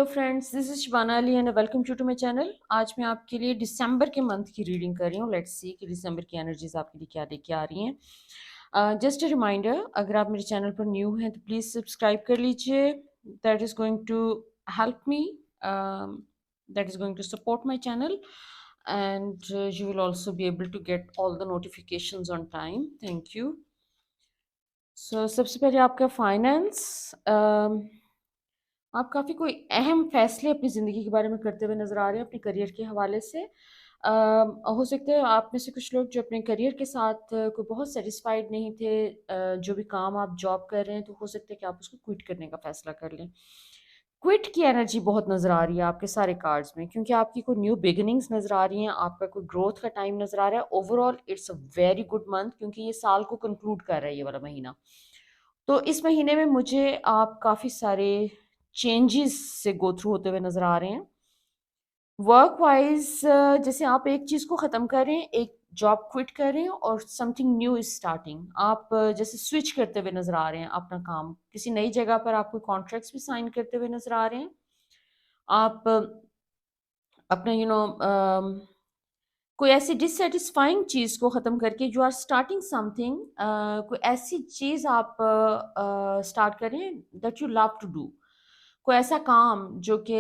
Dear friends, this is Shibana Ali and welcome to my channel. आज मैं आपके लिए दिसंबर के मंथ की रीडिंग कर रही हूँ। लेट्स सी कि दिसंबर की एनर्जीज आपके लिए क्या लेके आ रही हैं। जस्ट अ रिमाइंडर, अगर आप मेरे चैनल पर न्यू हैं तो प्लीज़ सब्सक्राइब कर लीजिए। That is going to help me, that is going to support my channel and you will also be able to get all the notifications on time. Thank you. So सबसे पहले आपका finance. आप काफ़ी कोई अहम फैसले अपनी ज़िंदगी के बारे में करते हुए नज़र आ रहे हैं अपने करियर के हवाले से। हो सकता है आप में से कुछ लोग जो अपने करियर के साथ कोई बहुत सेटिस्फाइड नहीं थे। जो भी काम आप जॉब कर रहे हैं तो हो सकता है कि आप उसको क्विट करने का फ़ैसला कर लें। क्विट की एनर्जी बहुत नज़र आ रही है आपके सारे कार्ड्स में, क्योंकि आपकी कोई न्यू बिगिनिंग्स नज़र आ रही हैं, आपका कोई ग्रोथ का टाइम नज़र आ रहा है। Overall it's a very good month, क्योंकि ये साल को कंक्लूड कर रहा है ये वाला महीना। तो इस महीने में मुझे आप काफ़ी सारे चेंजेस से गो थ्रू होते हुए नज़र आ रहे हैं। वर्क वाइज जैसे आप एक चीज़ को ख़त्म कर रहे हैं, एक जॉब क्विट कर रहे हैं और समथिंग न्यू इज स्टार्टिंग। आप जैसे स्विच करते हुए नज़र आ रहे हैं अपना काम, किसी नई जगह पर आप कोई कॉन्ट्रैक्ट्स भी साइन करते हुए नज़र आ रहे हैं। आप अपना कोई ऐसी डिससैटिस्फाइंग चीज़ को ख़त्म करके यू आर स्टार्टिंग समथिंग। कोई ऐसी चीज़ आप स्टार्ट करें that you love to do. कोई ऐसा काम जो कि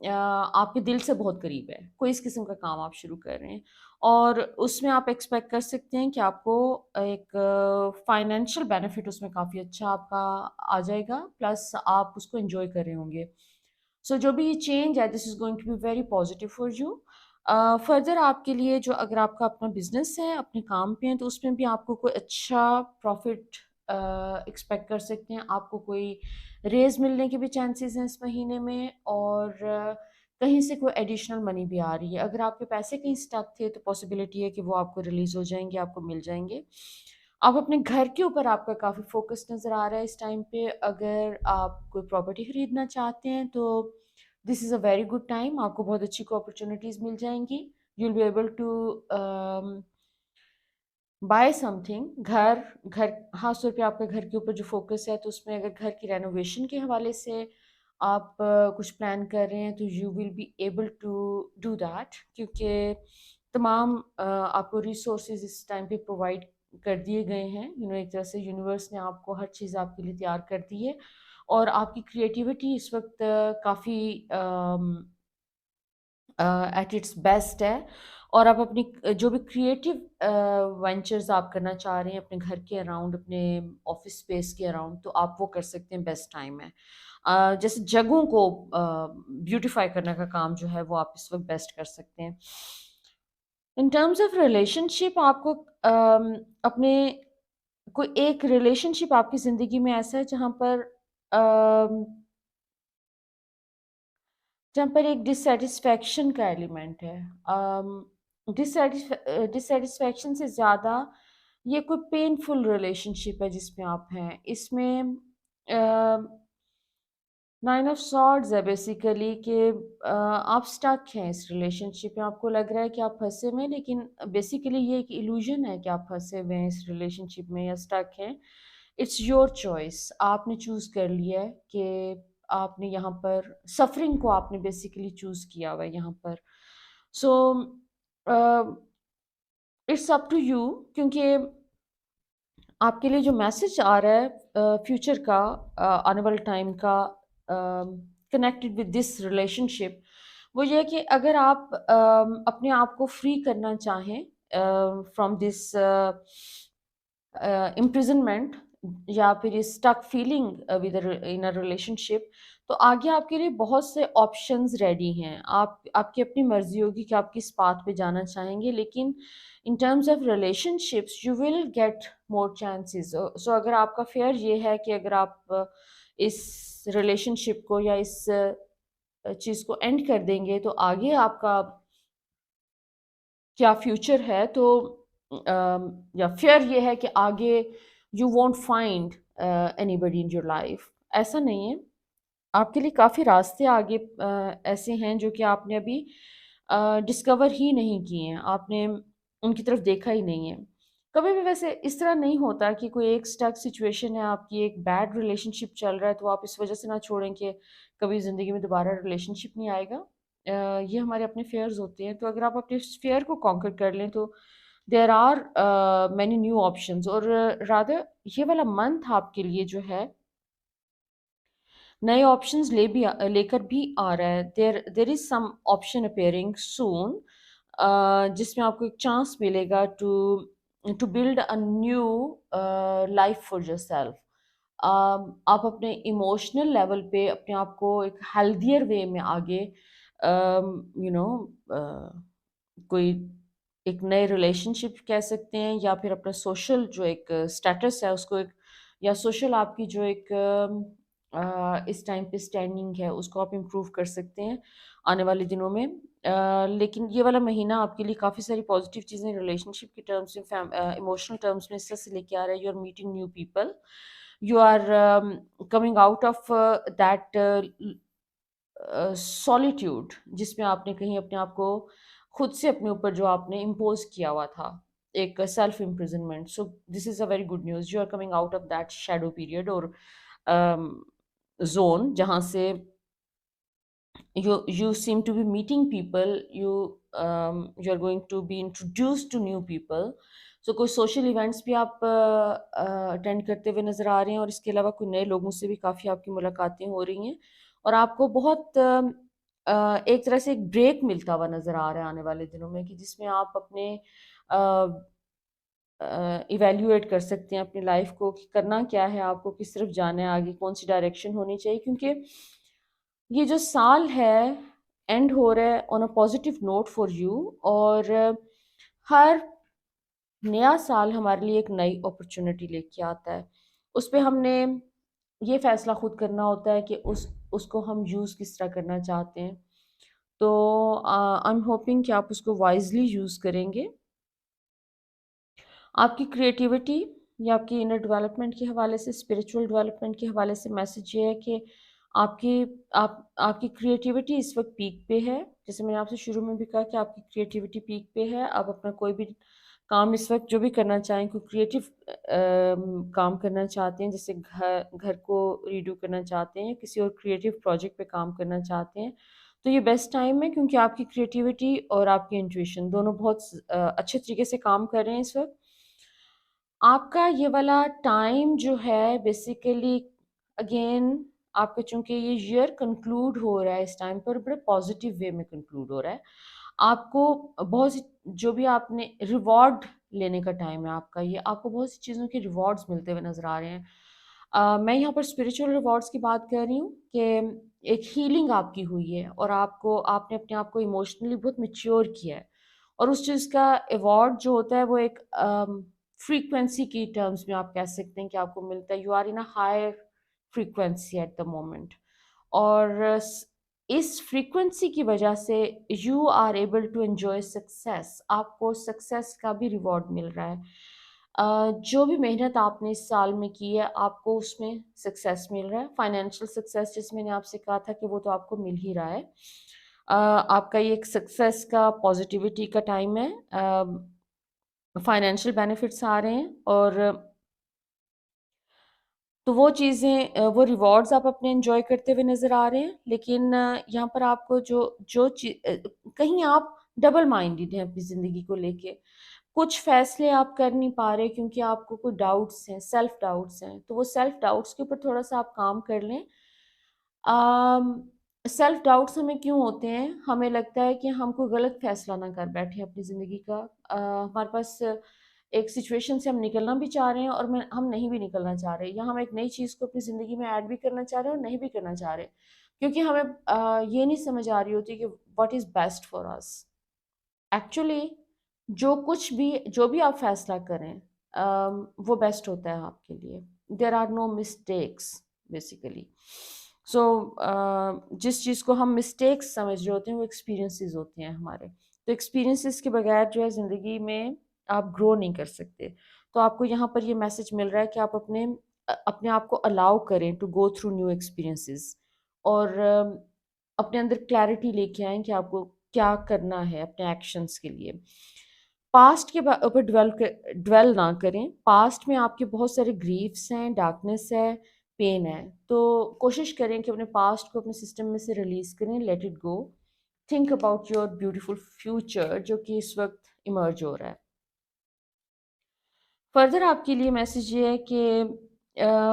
आपके दिल से बहुत करीब है, कोई इस किस्म का काम आप शुरू कर रहे हैं और उसमें आप एक्सपेक्ट कर सकते हैं कि आपको एक फाइनेंशियल बेनिफिट उसमें काफ़ी अच्छा आपका आ जाएगा, प्लस आप उसको एंजॉय कर रहे होंगे। सो जो भी ये चेंज है, this is going to be very positive for you. Further आपके लिए जो अगर आपका अपना बिजनेस है, अपने काम पे हैं, तो उसमें भी आपको कोई अच्छा प्रॉफिट एक्सपेक्ट कर सकते हैं। आपको कोई रेज़ मिलने के भी चांसेस हैं इस महीने में और कहीं से कोई एडिशनल मनी भी आ रही है। अगर आपके पैसे कहीं स्टक थे तो पॉसिबिलिटी है कि वो आपको रिलीज़ हो जाएँगे, आपको मिल जाएँगे। आप अपने घर के ऊपर आपका काफ़ी फ़ोकस नज़र आ रहा है इस टाइम पे। अगर आप कोई प्रॉपर्टी खरीदना चाहते हैं तो this is a very good time, आपको बहुत अच्छी को अपॉर्चुनिटीज़ मिल जाएँगी। You will be able to buy something. घर ख़ास तौर पे आपका घर के ऊपर जो फ़ोकस है, तो उसमें अगर घर की रेनोवेशन के हवाले से आप कुछ प्लान कर रहे हैं तो you will be able to do that, क्योंकि तमाम आपको रिसोर्सेज इस टाइम पे प्रोवाइड कर दिए गए हैं। एक तरह से यूनिवर्स ने आपको हर चीज़ आपके लिए तैयार कर दी है और आपकी क्रिएटिविटी इस वक्त काफ़ी एट इट्स बेस्ट है और आप अपनी जो भी क्रिएटिव वेंचर्स आप करना चाह रहे हैं अपने घर के अराउंड, अपने ऑफिस स्पेस के अराउंड, तो आप वो कर सकते हैं। बेस्ट टाइम है। जैसे जगहों को ब्यूटीफाई करने का काम जो है वो आप इस वक्त बेस्ट कर सकते हैं। इन टर्म्स ऑफ रिलेशनशिप, आपको अपने कोई एक रिलेशनशिप आपकी ज़िंदगी में ऐसा है जहाँ पर एक डिससैटिस्फैक्शन का एलिमेंट है। डिससैटिस्फैक्शन से ज़्यादा ये कोई पेनफुल रिलेशनशिप है जिसमें आप हैं। इसमें नाइन ऑफ सॉर्ड्स है बेसिकली कि आप स्टक हैं इस रिलेशनशिप में। आपको लग रहा है कि आप फंसे हुए हैं, लेकिन बेसिकली ये एक इल्यूजन है कि आप फंसे हुए हैं इस रिलेशनशिप में या स्टक हैं। It's your choice. आपने चूज़ कर लिया है कि आपने यहाँ पर सफरिंग को आपने बेसिकली चूज़ किया हुआ है यहाँ पर। So it's up to you, क्योंकि आपके लिए जो मैसेज आ रहा है फ्यूचर का, आने वाले टाइम का, कनेक्टेड विद दिस रिलेशनशिप, वो ये है कि अगर आप अपने आप को फ्री करना चाहें फ्रॉम दिस इम्प्रिजनमेंट या फिर stuck feeling within a relationship, तो आगे आपके लिए बहुत से ऑप्शंस रेडी हैं। आप आपकी अपनी मर्जी होगी कि आप किस पाथ पे जाना चाहेंगे, लेकिन in terms of relationships you will get more chances. So अगर आपका फेयर ये है कि अगर आप इस रिलेशनशिप को या इस चीज़ को एंड कर देंगे तो आगे आपका क्या फ्यूचर है, तो या फियर ये है कि आगे you won't find anybody in your life. ऐसा नहीं है, आपके लिए काफ़ी रास्ते आगे ऐसे हैं जो कि आपने अभी डिस्कवर ही नहीं किए हैं, आपने उनकी तरफ देखा ही नहीं है। कभी भी वैसे इस तरह नहीं होता कि कोई एक स्टक सिचुएशन है, आपकी एक बैड रिलेशनशिप चल रहा है तो आप इस वजह से ना छोड़ें कि कभी ज़िंदगी में दोबारा रिलेशनशिप नहीं आएगा। ये हमारे अपने फ़ियर्स होते हैं, तो अगर आप अपने इस फ़ियर को कॉन्कर कर लें तो there are many new options. और रादर ये वाला मंथ आपके लिए जो है नए ऑप्शंस लेकर भी आ रहा है। There is some option appearing soon, जिसमें आपको एक चांस मिलेगा to to build a new life for yourself. आप अपने इमोशनल लेवल पे अपने आप को एक हेल्दियर वे में आगे यू नो कोई एक नए रिलेशनशिप कह सकते हैं, या फिर अपना सोशल जो एक स्टेटस है उसको एक, या सोशल आपकी जो एक इस टाइम पे स्टैंडिंग है उसको आप इम्प्रूव कर सकते हैं आने वाले दिनों में। लेकिन ये वाला महीना आपके लिए काफ़ी सारी पॉजिटिव चीज़ें रिलेशनशिप के टर्म्स में, इमोशनल टर्म्स में इस तरह से लेके आ रहा है। You are meeting new people, you are coming out of that solitude, जिसमें आपने कहीं अपने आप को खुद से अपने ऊपर जो आपने इम्पोज किया हुआ था, एक self imprisonment. So this is a very good news, you are coming out of that shadow period और जोन, जहाँ से you seem to be meeting people, you are going to be introduced to new people। so कोई social events भी आप attend करते हुए नज़र आ रहे हैं, और इसके अलावा कोई नए लोगों से भी काफ़ी आपकी मुलाकातें हो रही हैं, और आपको बहुत एक तरह से एक ब्रेक मिलता हुआ नज़र आ रहा है आने वाले दिनों में, कि जिसमें आप अपने इवेल्युएट कर सकते हैं अपनी लाइफ को, कि करना क्या है, आपको किस तरफ जाना है, आगे कौन सी डायरेक्शन होनी चाहिए। क्योंकि ये जो साल है एंड हो रहा है on a positive note for you, और हर नया साल हमारे लिए एक नई अपॉर्चुनिटी लेके आता है। उस पे हमने ये फैसला खुद करना होता है कि उसको हम यूज़ किस तरह करना चाहते हैं। तो आई एम होपिंग कि आप उसको वाइजली यूज़ करेंगे। आपकी क्रिएटिविटी या आपकी इनर डेवलपमेंट के हवाले से, स्पिरिचुअल डेवलपमेंट के हवाले से मैसेज ये है कि आपकी आपकी क्रिएटिविटी इस वक्त पीक पे है। जैसे मैंने आपसे शुरू में भी कहा कि आपकी क्रिएटिविटी पीक पे है। आप अपना कोई भी काम इस वक्त जो भी करना चाहें, कोई क्रिएटिव काम करना चाहते हैं, जैसे घर घर को रीडू करना चाहते हैं, या किसी और क्रिएटिव प्रोजेक्ट पे काम करना चाहते हैं, तो ये बेस्ट टाइम है, क्योंकि आपकी क्रिएटिविटी और आपकी इंट्यूशन दोनों बहुत अच्छे तरीके से काम कर रहे हैं इस वक्त। आपका ये वाला टाइम जो है बेसिकली, अगेन आपका चूंकि ये ईयर कंक्लूड हो रहा है इस टाइम पर, बड़े पॉजिटिव वे में कंक्लूड हो रहा है। आपको बहुत सी, जो भी आपने रिवॉर्ड लेने का टाइम है आपका, ये आपको बहुत सी चीज़ों के रिवॉर्ड्स मिलते हुए नज़र आ रहे हैं। मैं यहाँ पर स्पिरिचुअल रिवॉर्ड्स की बात कर रही हूँ कि एक हीलिंग आपकी हुई है, और आपने अपने आप को इमोशनली बहुत मेच्योर किया है, और उस चीज़ का अवार्ड जो होता है वो एक फ्रीक्वेंसी की टर्म्स में आप कह सकते हैं कि आपको मिलता है। You are in a higher frequency at the moment, और इस फ्रीक्वेंसी की वजह से you are able to enjoy success. आपको सक्सेस का भी रिवॉर्ड मिल रहा है। जो भी मेहनत आपने इस साल में की है, आपको उसमें सक्सेस मिल रहा है। फाइनेंशियल सक्सेस, जैसे मैंने आपसे कहा था कि वो तो आपको मिल ही रहा है। आपका ये एक सक्सेस का, पॉजिटिविटी का टाइम है। फाइनेंशियल बेनिफिट्स आ रहे हैं, और तो वो चीज़ें, वो रिवॉर्ड्स आप अपने एंजॉय करते हुए नज़र आ रहे हैं। लेकिन यहाँ पर आपको जो जो कहीं आप डबल माइंडेड हैं अपनी ज़िंदगी को लेके। कुछ फैसले आप कर नहीं पा रहे क्योंकि आपको कोई डाउट्स हैं, सेल्फ डाउट्स हैं। तो वो सेल्फ डाउट्स के ऊपर थोड़ा-सा आप काम कर लें। सेल्फ डाउट्स हमें क्यों होते हैं? हमें लगता है कि हम कोई गलत फैसला ना कर बैठे अपनी ज़िंदगी का। हमारे पास एक सिचुएशन से हम निकलना भी चाह रहे हैं, और हम नहीं भी निकलना चाह रहे, या हम एक नई चीज़ को अपनी ज़िंदगी में ऐड भी करना चाह रहे हैं और नहीं भी करना चाह रहे, क्योंकि हमें ये नहीं समझ आ रही होती कि what is best for us. Actually जो भी आप फैसला करें, वो बेस्ट होता है आपके लिए। There are no mistakes basically. So जिस चीज़ को हम मिस्टेक्स समझ रहे होते हैं वो एक्सपीरियंसेस होते हैं हमारे। तो एक्सपीरियंसेस के बगैर जो है ज़िंदगी में आप ग्रो नहीं कर सकते। तो आपको यहाँ पर ये मैसेज मिल रहा है कि आप अपने आप को अलाउ करें to go through new experiences, और अपने अंदर क्लैरिटी लेके आएँ कि आपको क्या करना है अपने एक्शंस के लिए। पास्ट के ऊपर ड्वेल ना करें। पास्ट में आपके बहुत सारे ग्रीफ्स हैं, डार्कनेस है, पेन है। तो कोशिश करें कि अपने पास्ट को अपने सिस्टम में से रिलीज़ करें, let it go. Think about your beautiful future जो कि इस वक्त इमर्ज हो रहा है। फर्दर आपके लिए मैसेज ये है कि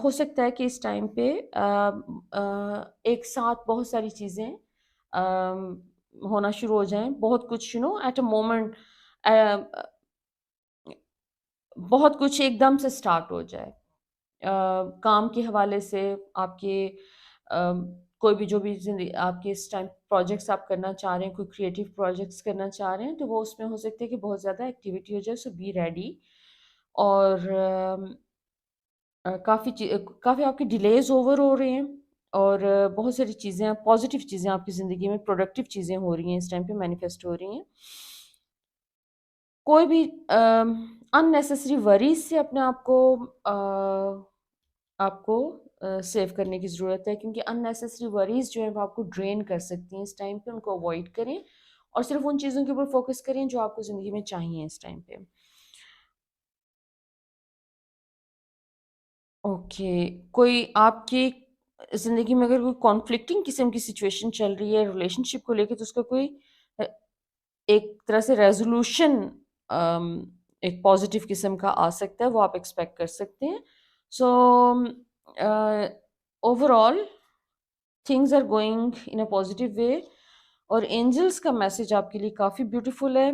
हो सकता है कि इस टाइम पे एक साथ बहुत सारी चीज़ें होना शुरू हो जाएं, बहुत कुछ एट अ मोमेंट, बहुत कुछ एकदम से स्टार्ट हो जाए। काम के हवाले से आपके अ, कोई भी जो भी आपके इस टाइम प्रोजेक्ट्स आप करना चाह रहे हैं, कोई क्रिएटिव प्रोजेक्ट्स करना चाह रहे हैं, तो वो उसमें हो सकता है कि बहुत ज़्यादा एक्टिविटी हो जाए, सो बी रेडी। और काफ़ी आपकी डिलेज ओवर हो रहे हैं, और बहुत सारी चीज़ें, पॉजिटिव चीज़ें आपकी ज़िंदगी में, प्रोडक्टिव चीज़ें हो रही हैं, इस टाइम पे मैनिफेस्ट हो रही हैं। कोई भी अननेसेसरी वरीज से अपने आप को आपको सेव करने की ज़रूरत है, क्योंकि अननेसेसरी वरीज जो है वो आपको ड्रेन कर सकती हैं इस टाइम पे। उनको अवॉइड करें और सिर्फ उन चीज़ों के ऊपर फोकस करें जो आपको ज़िंदगी में चाहिए इस टाइम पे। ओके, कोई आपकी ज़िंदगी में अगर कोई कॉन्फ्लिक्टिंग किस्म की सिचुएशन चल रही है रिलेशनशिप को लेके, तो उसका कोई अ, एक तरह से रेज़ोल्यूशन एक पॉज़िटिव किस्म का आ सकता है, वो आप एक्सपेक्ट कर सकते हैं। So overall things are going in a positive way, और एंजल्स का मैसेज आपके लिए काफ़ी ब्यूटीफुल है।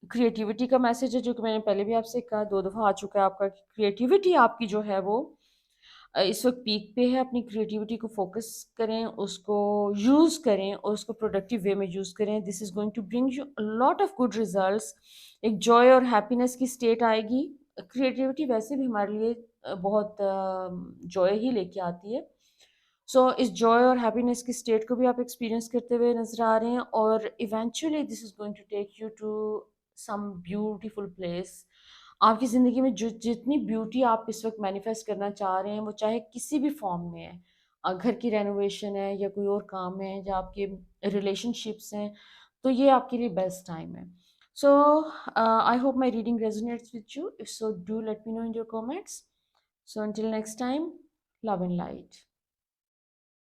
क्रिएटिविटी का मैसेज है, जो कि मैंने पहले भी आपसे कहा, 2 दफ़ा आ चुका है आपका। क्रिएटिविटी आपकी जो है वो इस वक्त पीक पे है। अपनी क्रिएटिविटी को फोकस करें, उसको यूज़ करें और उसको प्रोडक्टिव वे में यूज़ करें। This is going to bring you lot of good results. एक जॉय और हैप्पीनेस की स्टेट आएगी। क्रिएटिविटी वैसे भी हमारे लिए बहुत जॉय ही लेके आती है। सो इस जॉय और हैप्पीनेस की स्टेट को भी आप एक्सपीरियंस करते हुए नज़र आ रहे हैं, और eventually this is going to take you to some beautiful place. आपकी ज़िंदगी में जो जितनी ब्यूटी आप इस वक्त मैनिफेस्ट करना चाह रहे हैं, वो चाहे किसी भी फॉर्म में है, घर की रेनोवेशन है या कोई और काम है या आपके रिलेशनशिप्स हैं, तो ये आपके लिए बेस्ट टाइम है। So I hope my reading resonates with you. If so, do let me know in your comments. So until next time, love and light.